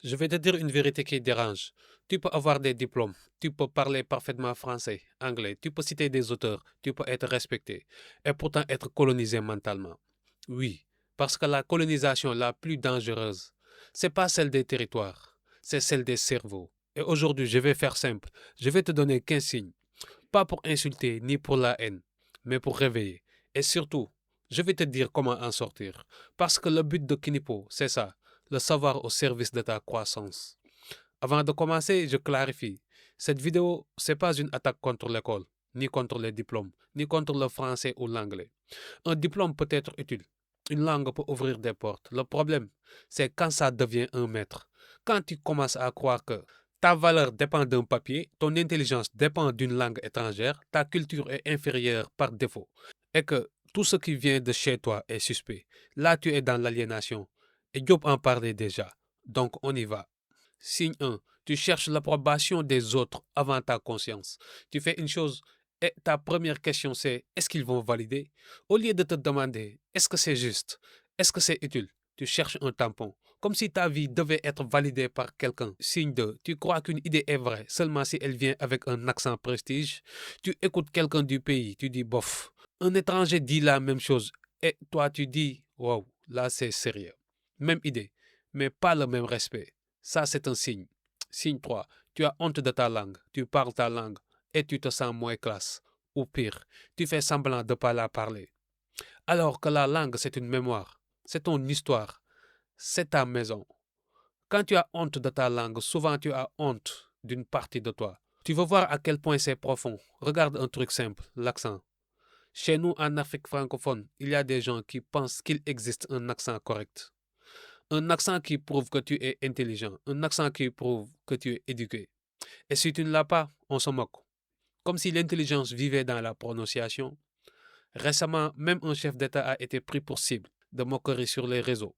Je vais te dire une vérité qui dérange. Tu peux avoir des diplômes, tu peux parler parfaitement français, anglais, tu peux citer des auteurs, tu peux être respecté et pourtant être colonisé mentalement. Oui, parce que la colonisation la plus dangereuse, c'est pas celle des territoires, c'est celle des cerveaux. Et aujourd'hui, je vais faire simple. Je vais te donner 15 signes, pas pour insulter ni pour la haine, mais pour réveiller. Et surtout, je vais te dire comment en sortir. Parce que le but de Kinipo, c'est ça, le savoir au service de ta croissance. Avant de commencer, je clarifie. Cette vidéo, c'est pas une attaque contre l'école, ni contre les diplômes, ni contre le français ou l'anglais. Un diplôme peut être utile. Une langue peut ouvrir des portes. Le problème, c'est quand ça devient un maître. Quand tu commences à croire que ta valeur dépend d'un papier, ton intelligence dépend d'une langue étrangère, ta culture est inférieure par défaut, et que tout ce qui vient de chez toi est suspect. Là, tu es dans l'aliénation. Et Diop en parlait déjà. Donc, on y va. Signe 1. Tu cherches l'approbation des autres avant ta conscience. Tu fais une chose et ta première question c'est est-ce qu'ils vont valider? Au lieu de te demander est-ce que c'est juste? Est-ce que c'est utile? Tu cherches un tampon. Comme si ta vie devait être validée par quelqu'un. Signe 2. Tu crois qu'une idée est vraie seulement si elle vient avec un accent prestige. Tu écoutes quelqu'un du pays, tu dis bof. Un étranger dit la même chose et toi tu dis wow, là c'est sérieux. Même idée, mais pas le même respect. Ça, c'est un signe. Signe 3. Tu as honte de ta langue. Tu parles ta langue et tu te sens moins classe. Ou pire, tu fais semblant de ne pas la parler. Alors que la langue, c'est une mémoire. C'est ton histoire. C'est ta maison. Quand tu as honte de ta langue, souvent tu as honte d'une partie de toi. Tu veux voir à quel point c'est profond. Regarde un truc simple, l'accent. Chez nous, en Afrique francophone, il y a des gens qui pensent qu'il existe un accent correct. Un accent qui prouve que tu es intelligent, un accent qui prouve que tu es éduqué. Et si tu ne l'as pas, on se moque. Comme si l'intelligence vivait dans la prononciation. Récemment, même un chef d'État a été pris pour cible de moquerie sur les réseaux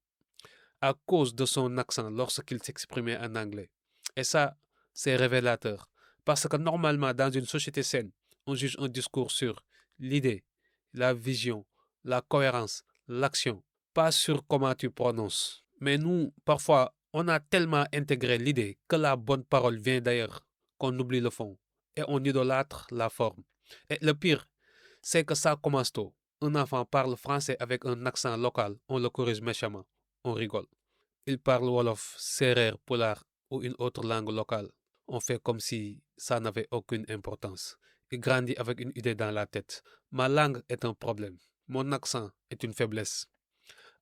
à cause de son accent lorsqu'il s'exprimait en anglais. Et ça, c'est révélateur. Parce que normalement, dans une société saine, on juge un discours sur l'idée, la vision, la cohérence, l'action, pas sur comment tu prononces. Mais nous, parfois, on a tellement intégré l'idée que la bonne parole vient d'ailleurs qu'on oublie le fond et on idolâtre la forme. Et le pire, c'est que ça commence tôt. Un enfant parle français avec un accent local, on le corrige méchamment, on rigole. Il parle Wolof, Serer, Polar ou une autre langue locale. On fait comme si ça n'avait aucune importance. Il grandit avec une idée dans la tête. Ma langue est un problème. Mon accent est une faiblesse.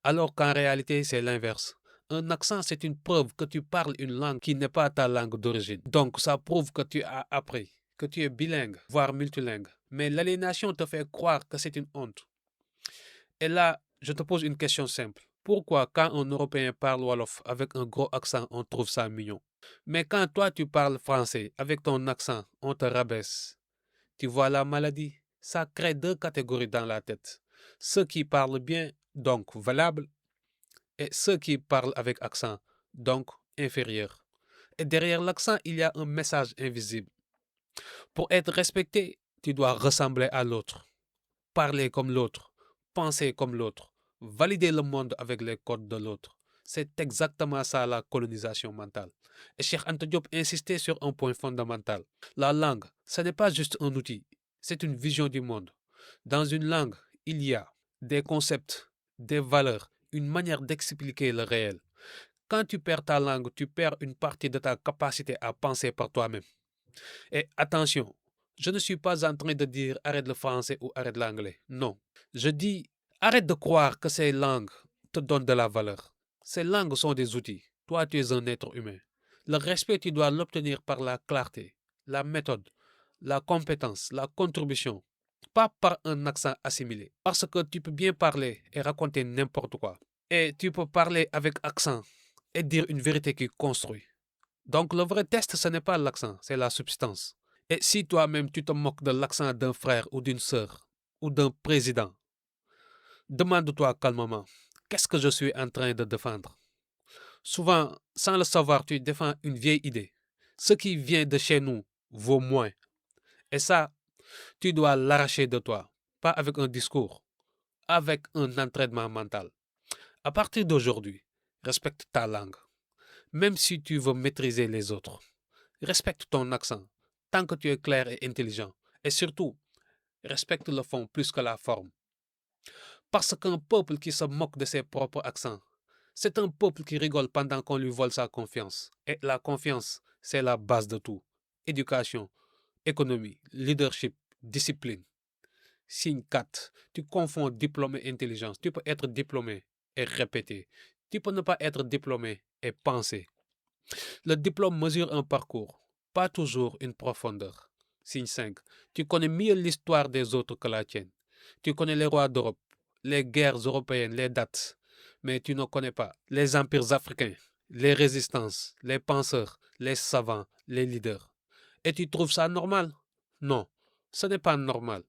Alors qu'en réalité, c'est l'inverse. Un accent, c'est une preuve que tu parles une langue qui n'est pas ta langue d'origine. Donc, ça prouve que tu as appris, que tu es bilingue, voire multilingue. Mais l'aliénation te fait croire que c'est une honte. Et là, je te pose une question simple. Pourquoi quand un Européen parle Wolof avec un gros accent, on trouve ça mignon? Mais quand toi tu parles français avec ton accent, on te rabaisse. Tu vois la maladie? Ça crée deux catégories dans la tête. Ceux qui parlent bien, donc valables, et ceux qui parlent avec accent, donc inférieurs. Et derrière l'accent, il y a un message invisible. Pour être respecté, tu dois ressembler à l'autre, parler comme l'autre, penser comme l'autre, valider le monde avec les codes de l'autre. C'est exactement ça la colonisation mentale. Et Cheikh Anta Diop insistait sur un point fondamental. La langue, ce n'est pas juste un outil, c'est une vision du monde. Dans une langue, il y a des concepts, des valeurs, une manière d'expliquer le réel. Quand tu perds ta langue, tu perds une partie de ta capacité à penser par toi-même. Et attention, je ne suis pas en train de dire arrête le français ou arrête l'anglais. Non. Je dis arrête de croire que ces langues te donnent de la valeur. Ces langues sont des outils. Toi, tu es un être humain. Le respect, tu dois l'obtenir par la clarté, la méthode, la compétence, la contribution. Pas par un accent assimilé. Parce que tu peux bien parler et raconter n'importe quoi. Et tu peux parler avec accent et dire une vérité qui construit. Donc le vrai test, ce n'est pas l'accent, c'est la substance. Et si toi-même tu te moques de l'accent d'un frère ou d'une sœur ou d'un président, demande-toi calmement, qu'est-ce que je suis en train de défendre? Souvent, sans le savoir, tu défends une vieille idée. Ce qui vient de chez nous vaut moins. Et ça, tu dois l'arracher de toi, pas avec un discours, avec un entraînement mental. À partir d'aujourd'hui, respecte ta langue. même si tu veux maîtriser les autres. Respecte ton accent, tant que tu es clair et intelligent. Et surtout, respecte le fond plus que la forme. Parce qu'un peuple qui se moque de ses propres accents, c'est un peuple qui rigole pendant qu'on lui vole sa confiance. Et la confiance, c'est la base de tout. Éducation, économie, leadership, discipline. Signe 4. Tu confonds diplôme et intelligence. Tu peux être diplômé et répéter. Tu peux ne pas être diplômé et penser. Le diplôme mesure un parcours, pas toujours une profondeur. Signe 5. Tu connais mieux l'histoire des autres que la tienne. Tu connais les rois d'Europe, les guerres européennes, les dates, mais tu ne connais pas les empires africains, les résistances, les penseurs, les savants, les leaders. Et tu trouves ça normal? Non, ce n'est pas normal.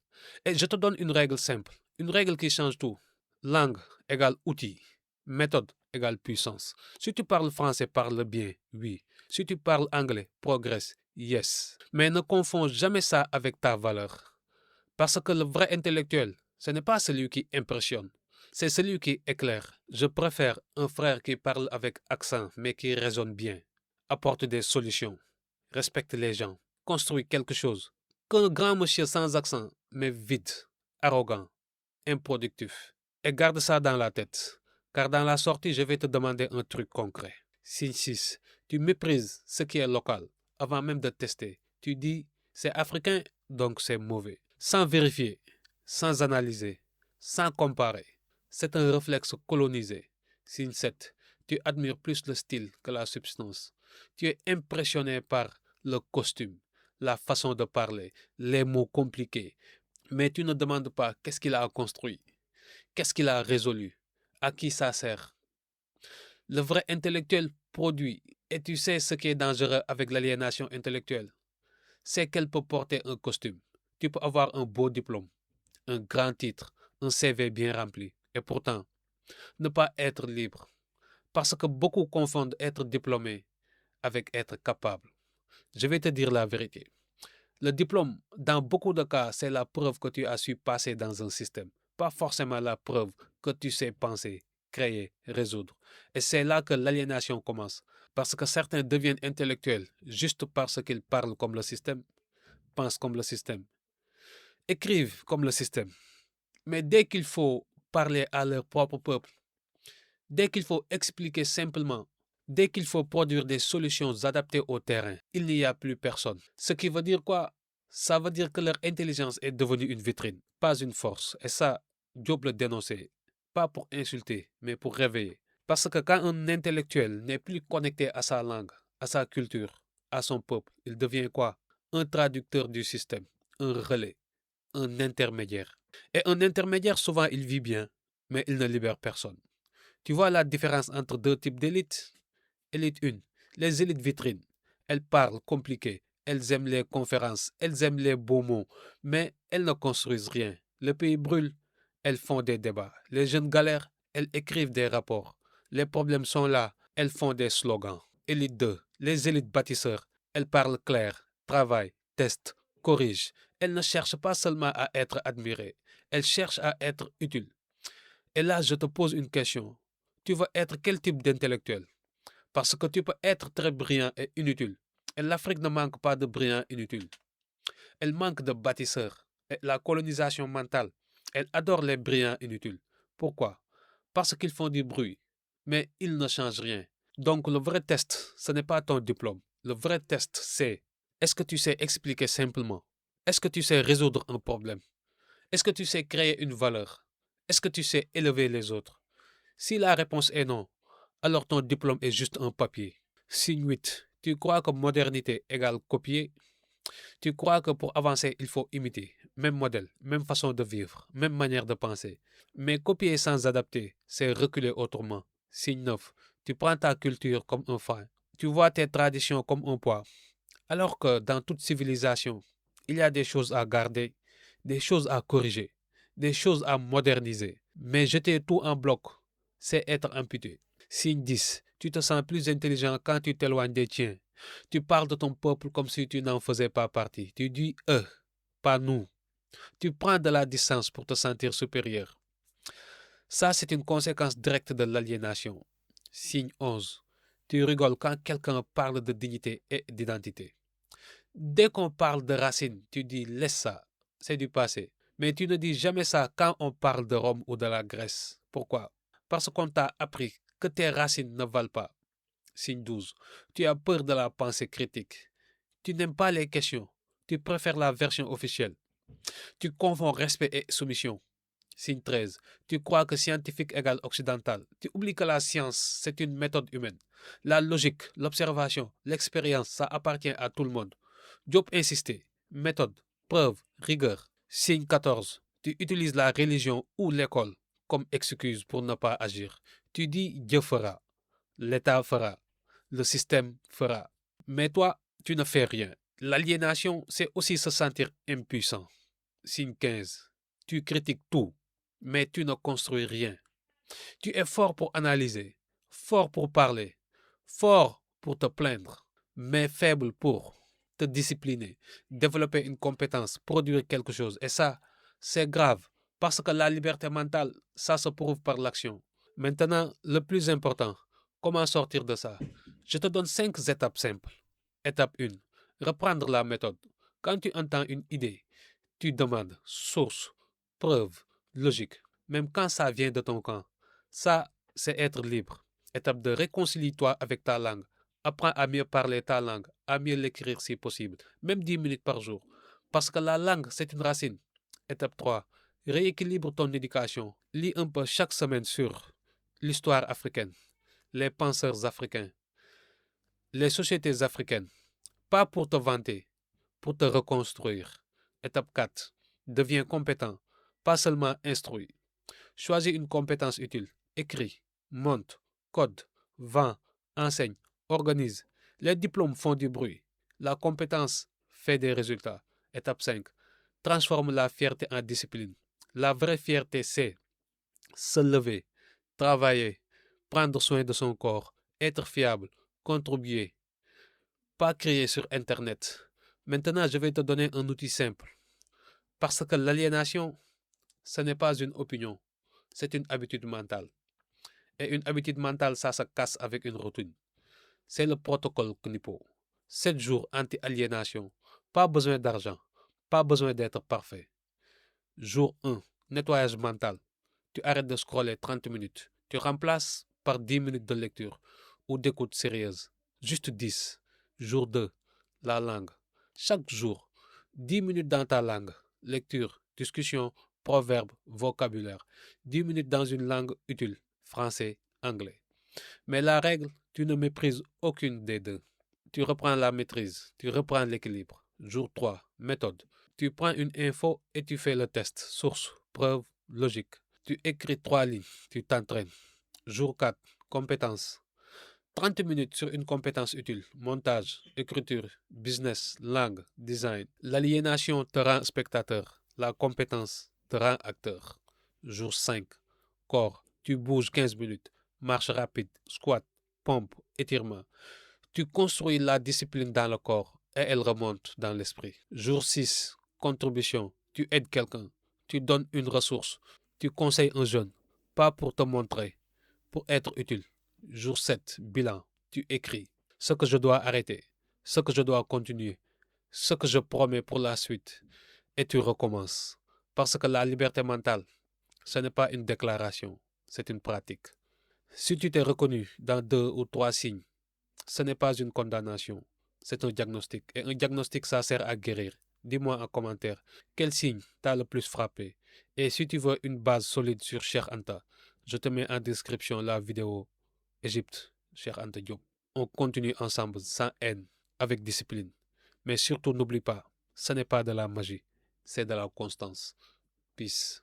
Et je te donne une règle simple, une règle qui change tout. Langue égale outil, méthode égale puissance. Si tu parles français, parle bien, oui. Si tu parles anglais, progresse, yes. Mais ne confonds jamais ça avec ta valeur. Parce que le vrai intellectuel, ce n'est pas celui qui impressionne, c'est celui qui éclaire. Je préfère un frère qui parle avec accent mais qui raisonne bien, apporte des solutions, respecte les gens, construit quelque chose, qu'un grand monsieur sans accent mais vide, arrogant, improductif. Et garde ça dans la tête, car dans la sortie, je vais te demander un truc concret. Signe 6. Tu méprises ce qui est local avant même de tester. Tu dis c'est africain, donc c'est mauvais. Sans vérifier, sans analyser, sans comparer. C'est un réflexe colonisé. Signe 7. Tu admires plus le style que la substance. Tu es impressionné par le costume, la façon de parler, les mots compliqués. Mais tu ne demandes pas qu'est-ce qu'il a construit, qu'est-ce qu'il a résolu, à qui ça sert. Le vrai intellectuel produit. Et tu sais ce qui est dangereux avec l'aliénation intellectuelle, c'est qu'elle peut porter un costume. Tu peux avoir un beau diplôme, un grand titre, un CV bien rempli, et pourtant ne pas être libre. Parce que beaucoup confondent être diplômé avec être capable. Je vais te dire la vérité. Le diplôme, dans beaucoup de cas, c'est la preuve que tu as su passer dans un système, pas forcément la preuve que tu sais penser, créer, résoudre. Et c'est là que l'aliénation commence, parce que certains deviennent intellectuels juste parce qu'ils parlent comme le système, pensent comme le système, écrivent comme le système. Mais dès qu'il faut parler à leur propre peuple, dès qu'il faut expliquer simplement, dès qu'il faut produire des solutions adaptées au terrain, il n'y a plus personne. Ce qui veut dire quoi? Ça veut dire que leur intelligence est devenue une vitrine, pas une force. Et ça, Diop le dénonçait. Pas pour insulter, mais pour réveiller. Parce que quand un intellectuel n'est plus connecté à sa langue, à sa culture, à son peuple, il devient quoi? Un traducteur du système, un relais, un intermédiaire. Et un intermédiaire, souvent, il vit bien, mais il ne libère personne. Tu vois la différence entre deux types d'élites? Élite 1, les élites vitrines. Elles parlent compliqué, elles aiment les conférences, elles aiment les beaux mots, mais elles ne construisent rien. Le pays brûle, elles font des débats. Les jeunes galèrent, elles écrivent des rapports. Les problèmes sont là, elles font des slogans. Élite 2, les élites bâtisseurs. Elles parlent clair, travaillent, testent, corrigent. Elles ne cherchent pas seulement à être admirées, elles cherchent à être utiles. Et là, je te pose une question. Tu veux être quel type d'intellectuel? Parce que tu peux être très brillant et inutile. Et l'Afrique ne manque pas de brillants inutiles. Elle manque de bâtisseurs. Et la colonisation mentale, elle adore les brillants inutiles. Pourquoi? Parce qu'ils font du bruit, mais ils ne changent rien. Donc le vrai test, ce n'est pas ton diplôme. Le vrai test, c'est est-ce que tu sais expliquer simplement? Est-ce que tu sais résoudre un problème? Est-ce que tu sais créer une valeur? Est-ce que tu sais élever les autres? Si la réponse est non, alors ton diplôme est juste un papier. Signe 8. Tu crois que modernité égale copier? Tu crois que pour avancer, il faut imiter. Même modèle, même façon de vivre, même manière de penser. Mais copier sans adapter, c'est reculer autrement. Signe 9. Tu prends ta culture comme un frein. Tu vois tes traditions comme un poids. Alors que dans toute civilisation, il y a des choses à garder, des choses à corriger, des choses à moderniser. Mais jeter tout en bloc, c'est être amputé. Signe 10. Tu te sens plus intelligent quand tu t'éloignes des tiens. Tu parles de ton peuple comme si tu n'en faisais pas partie. Tu dis eux, pas nous. Tu prends de la distance pour te sentir supérieur. Ça, c'est une conséquence directe de l'aliénation. Signe 11. Tu rigoles quand quelqu'un parle de dignité et d'identité. Dès qu'on parle de racines, tu dis laisse ça, c'est du passé. Mais tu ne dis jamais ça quand on parle de Rome ou de la Grèce. Pourquoi? Parce qu'on t'a appris que tes racines ne valent pas. Signe 12. Tu as peur de la pensée critique. Tu n'aimes pas les questions. Tu préfères la version officielle. Tu confonds respect et soumission. Signe 13. Tu crois que scientifique égale occidental. Tu oublies que la science, c'est une méthode humaine. La logique, l'observation, l'expérience, ça appartient à tout le monde. Diop insistait. Méthode, preuve, rigueur. Signe 14. Tu utilises la religion ou l'école comme excuse pour ne pas agir. Tu dis Dieu fera, l'État fera, le système fera. Mais toi, tu ne fais rien. L'aliénation, c'est aussi se sentir impuissant. Signe 15. Tu critiques tout, mais tu ne construis rien. Tu es fort pour analyser, fort pour parler, fort pour te plaindre, mais faible pour te discipliner, développer une compétence, produire quelque chose. Et ça, c'est grave, parce que la liberté mentale, ça se prouve par l'action. Maintenant, le plus important, comment sortir de ça? Je te donne 5 étapes simples. Étape 1. Reprendre la méthode. Quand tu entends une idée, tu demandes source, preuve, logique, même quand ça vient de ton camp. Ça, c'est être libre. Étape 2, réconcilie-toi avec ta langue. Apprends à mieux parler ta langue, à mieux l'écrire si possible, même 10 minutes par jour. Parce que la langue, c'est une racine. Étape 3, rééquilibre ton éducation. Lis un peu chaque semaine sur l'histoire africaine, les penseurs africains, les sociétés africaines. Pas pour te vanter, pour te reconstruire. Étape 4. Deviens compétent, pas seulement instruit. Choisis une compétence utile. Écris, monte, code, vend, enseigne, organise. Les diplômes font du bruit. La compétence fait des résultats. Étape 5. Transforme la fierté en discipline. La vraie fierté, c'est se lever, travailler, prendre soin de son corps, être fiable, contribuer, pas crier sur Internet. Maintenant, je vais te donner un outil simple. Parce que l'aliénation, ce n'est pas une opinion, c'est une habitude mentale. Et une habitude mentale, ça se casse avec une routine. C'est le protocole CNIPO. 7 jours anti-aliénation. Pas besoin d'argent, pas besoin d'être parfait. Jour 1, nettoyage mental. Tu arrêtes de scroller 30 minutes. Tu remplaces par 10 minutes de lecture ou d'écoute sérieuse. Juste 10. Jour 2, la langue. Chaque jour, 10 minutes dans ta langue. Lecture, discussion, proverbe, vocabulaire. 10 minutes dans une langue utile. Français, anglais. Mais la règle, tu ne méprises aucune des deux. Tu reprends la maîtrise, tu reprends l'équilibre. Jour 3, méthode. Tu prends une info et tu fais le test. Source, preuve, logique. Tu écris 3 lignes, tu t'entraînes. Jour 4, compétence. 30 minutes sur une compétence utile. Montage, écriture, business, langue, design. L'aliénation te rend spectateur. La compétence te rend acteur. Jour 5, corps. Tu bouges 15 minutes. Marche rapide, squat, pompe, étirement. Tu construis la discipline dans le corps et elle remonte dans l'esprit. Jour 6, contribution. Tu aides quelqu'un. Tu donnes une ressource. Tu conseilles un jeune. Pas pour te montrer, pour être utile. Jour 7, bilan. Tu écris ce que je dois arrêter, ce que je dois continuer, ce que je promets pour la suite. Et tu recommences. Parce que la liberté mentale, ce n'est pas une déclaration, c'est une pratique. Si tu t'es reconnu dans 2 ou 3 signes, ce n'est pas une condamnation, c'est un diagnostic. Et un diagnostic, ça sert à guérir. Dis-moi en commentaire quel signe t'a le plus frappé. Et si tu veux une base solide sur Cheikh Anta, je te mets en description la vidéo Égypte, Cheikh Anta Diop. On continue ensemble sans haine, avec discipline. Mais surtout, n'oublie pas, ce n'est pas de la magie, c'est de la constance. Peace.